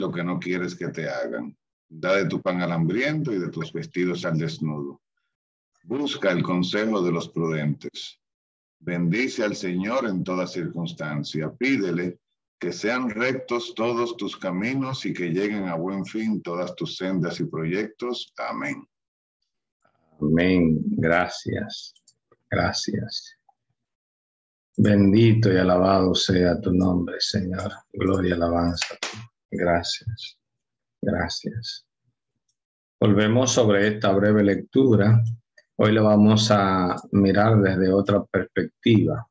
lo que no quieres que te hagan. Da de tu pan al hambriento y de tus vestidos al desnudo. Busca el consejo de los prudentes. Bendice al Señor en toda circunstancia. Pídele que sean rectos todos tus caminos y que lleguen a buen fin todas tus sendas y proyectos. Amén. Amén. Gracias. Gracias. Bendito y alabado sea tu nombre, Señor. Gloria y alabanza. Gracias. Gracias. Volvemos sobre esta breve lectura. Hoy lo vamos a mirar desde otra perspectiva.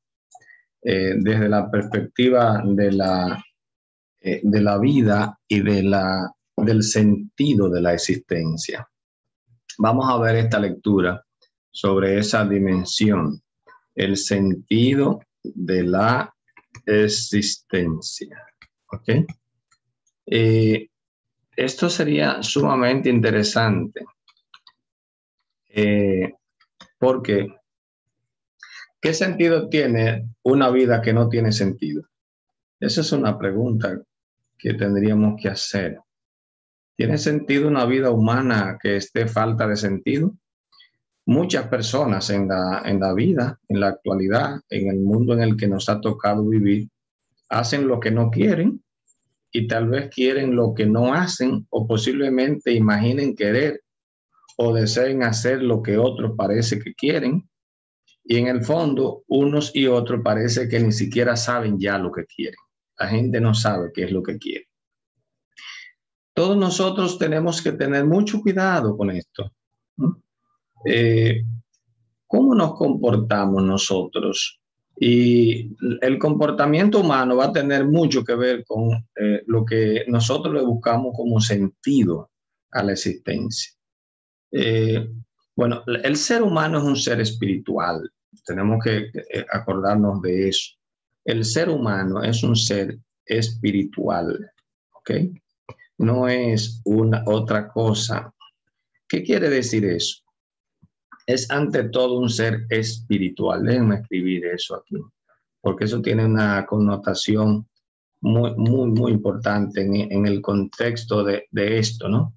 Desde la perspectiva de la vida y del sentido de la existencia. Vamos a ver esta lectura sobre esa dimensión, el sentido de la existencia. ¿Ok? Esto sería sumamente interesante porque ¿qué sentido tiene una vida que no tiene sentido? Esa es una pregunta que tendríamos que hacer. ¿Tiene sentido una vida humana que esté falta de sentido? Muchas personas en la vida, en la actualidad, en el mundo en el que nos ha tocado vivir, hacen lo que no quieren y tal vez quieren lo que no hacen o posiblemente imaginen querer o deseen hacer lo que otros parece que quieren. Y en el fondo, unos y otros parece que ni siquiera saben ya lo que quieren. La gente no sabe qué es lo que quiere. Todos nosotros tenemos que tener mucho cuidado con esto. ¿Cómo nos comportamos nosotros? Y el comportamiento humano va a tener mucho que ver con lo que nosotros le buscamos como sentido a la existencia. Bueno, el ser humano es un ser espiritual. Tenemos que acordarnos de eso. El ser humano es un ser espiritual, ¿ok? No es otra cosa. ¿Qué quiere decir eso? Es ante todo un ser espiritual. Déjenme escribir eso aquí, porque eso tiene una connotación muy, muy, muy importante en el contexto de esto, ¿no?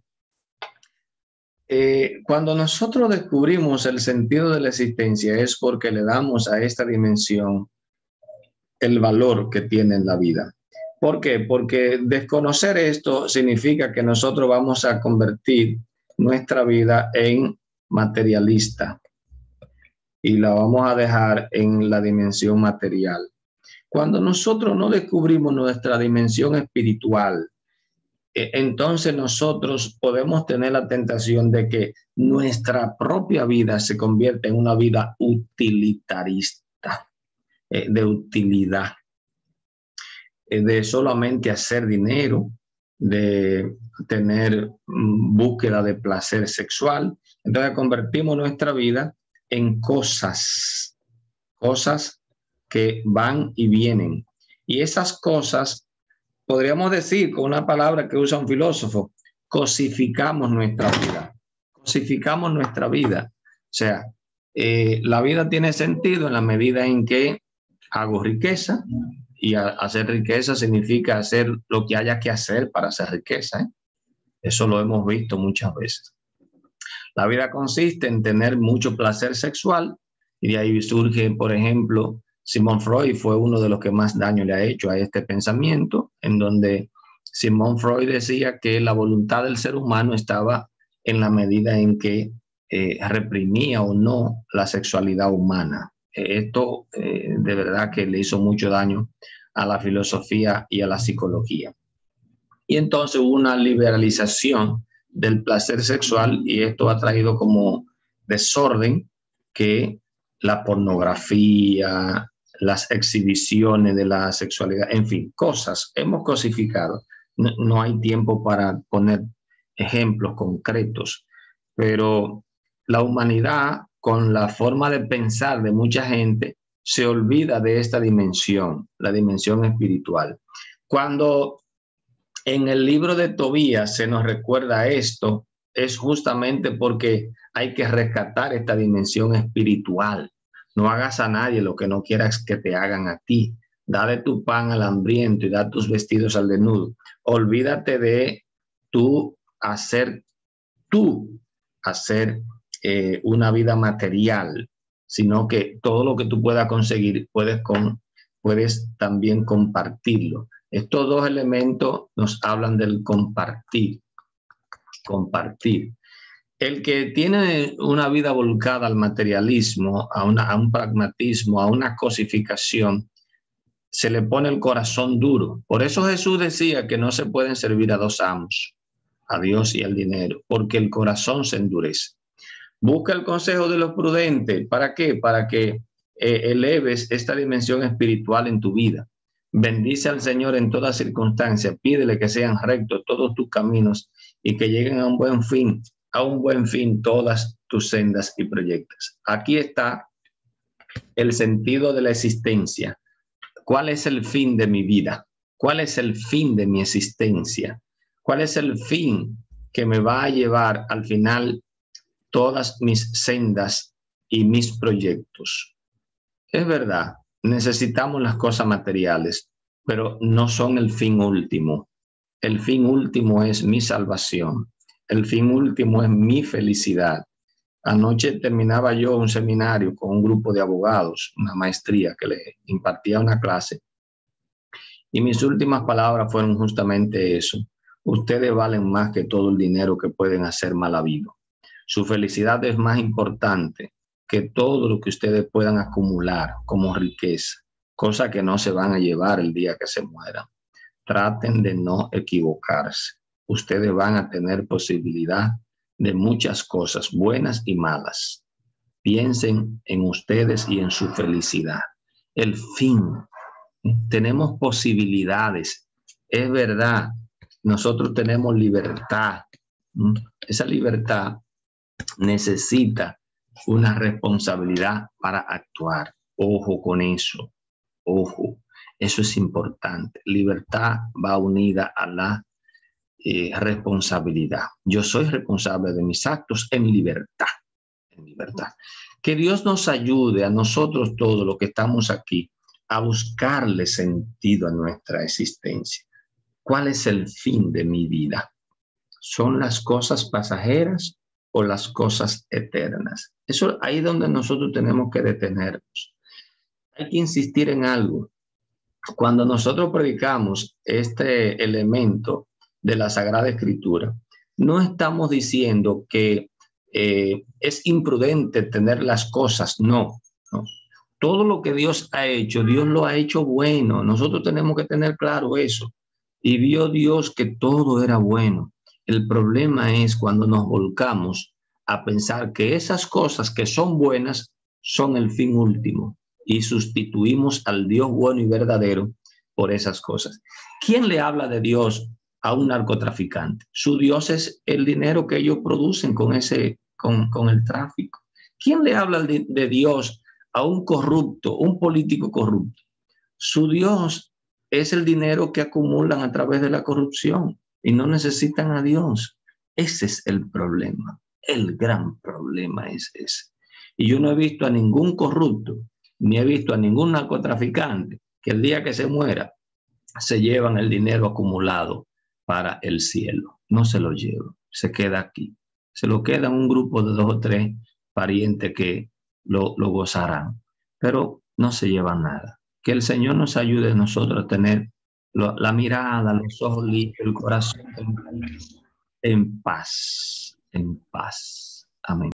Cuando nosotros descubrimos el sentido de la existencia es porque le damos a esta dimensión el valor que tiene en la vida. ¿Por qué? Porque desconocer esto significa que nosotros vamos a convertir nuestra vida en materialista y la vamos a dejar en la dimensión material. Cuando nosotros no descubrimos nuestra dimensión espiritual, entonces nosotros podemos tener la tentación de que nuestra propia vida se convierta en una vida utilitarista, de utilidad, de solamente hacer dinero, de tener búsqueda de placer sexual. Entonces convertimos nuestra vida en cosas que van y vienen. Y esas cosas, podríamos decir con una palabra que usa un filósofo, cosificamos nuestra vida. Cosificamos nuestra vida. O sea, la vida tiene sentido en la medida en que hago riqueza, y hacer riqueza significa hacer lo que haya que hacer para hacer riqueza, ¿eh? Eso lo hemos visto muchas veces. La vida consiste en tener mucho placer sexual y de ahí surge, por ejemplo, Sigmund Freud fue uno de los que más daño le ha hecho a este pensamiento, en donde Sigmund Freud decía que la voluntad del ser humano estaba en la medida en que reprimía o no la sexualidad humana. Esto de verdad que le hizo mucho daño a la filosofía y a la psicología. Y entonces hubo una liberalización del placer sexual y esto ha traído como desorden que la pornografía, las exhibiciones de la sexualidad, en fin, cosas hemos cosificado. No hay tiempo para poner ejemplos concretos, pero la humanidad, con la forma de pensar de mucha gente, se olvida de esta dimensión, la dimensión espiritual. Cuando en el libro de Tobías se nos recuerda esto, es justamente porque hay que rescatar esta dimensión espiritual. No hagas a nadie lo que no quieras que te hagan a ti. Da de tu pan al hambriento y da tus vestidos al desnudo. Olvídate de hacer una vida material, sino que todo lo que tú puedas conseguir puedes también compartirlo. Estos dos elementos nos hablan del compartir. El que tiene una vida volcada al materialismo, a un pragmatismo, a una cosificación, se le pone el corazón duro. Por eso Jesús decía que no se pueden servir a dos amos, a Dios y al dinero, porque el corazón se endurece. Busca el consejo de los prudentes. ¿Para qué? Para que eleves esta dimensión espiritual en tu vida. Bendice al Señor en toda circunstancia. Pídele que sean rectos todos tus caminos y que lleguen a un buen fin todas tus sendas y proyectos. Aquí está el sentido de la existencia. ¿Cuál es el fin de mi vida? ¿Cuál es el fin de mi existencia? ¿Cuál es el fin que me va a llevar al final todas mis sendas y mis proyectos? Es verdad, necesitamos las cosas materiales, pero no son el fin último. El fin último es mi salvación. El fin último es mi felicidad. Anoche terminaba yo un seminario con un grupo de abogados, una maestría que le impartía una clase, y mis últimas palabras fueron justamente eso. Ustedes valen más que todo el dinero que pueden hacer mal habido. Su felicidad es más importante que todo lo que ustedes puedan acumular como riqueza, cosa que no se van a llevar el día que se mueran. Traten de no equivocarse. Ustedes van a tener posibilidad de muchas cosas, buenas y malas. Piensen en ustedes y en su felicidad. El fin. Tenemos posibilidades. Es verdad, nosotros tenemos libertad. Esa libertad necesita una responsabilidad para actuar. Ojo con eso. Ojo. Eso es importante. Libertad va unida a la responsabilidad. Yo soy responsable de mis actos en libertad. En libertad. Que Dios nos ayude a nosotros todos los que estamos aquí a buscarle sentido a nuestra existencia. ¿Cuál es el fin de mi vida? ¿Son las cosas pasajeras o las cosas eternas? Eso ahí es donde nosotros tenemos que detenernos. Hay que insistir en algo. Cuando nosotros predicamos este elemento de la Sagrada Escritura, no estamos diciendo que es imprudente tener las cosas, no. Todo lo que Dios ha hecho, Dios lo ha hecho bueno. Nosotros tenemos que tener claro eso. Y vio Dios que todo era bueno. El problema es cuando nos volcamos a pensar que esas cosas que son buenas son el fin último y sustituimos al Dios bueno y verdadero por esas cosas. ¿Quién le habla de Dios a un narcotraficante? Su Dios es el dinero que ellos producen con el tráfico. ¿Quién le habla de Dios a un corrupto, un político corrupto? Su Dios es el dinero que acumulan a través de la corrupción y no necesitan a Dios. Ese es el problema. El gran problema es ese. Y yo no he visto a ningún corrupto, ni he visto a ningún narcotraficante que el día que se muera se llevan el dinero acumulado para el cielo. No se lo llevan, se queda aquí. Se lo queda un grupo de 2 o 3 parientes que lo gozarán, pero no se llevan nada. Que el Señor nos ayude a nosotros a tener la mirada, los ojos limpios, el corazón en paz, en paz. Amén.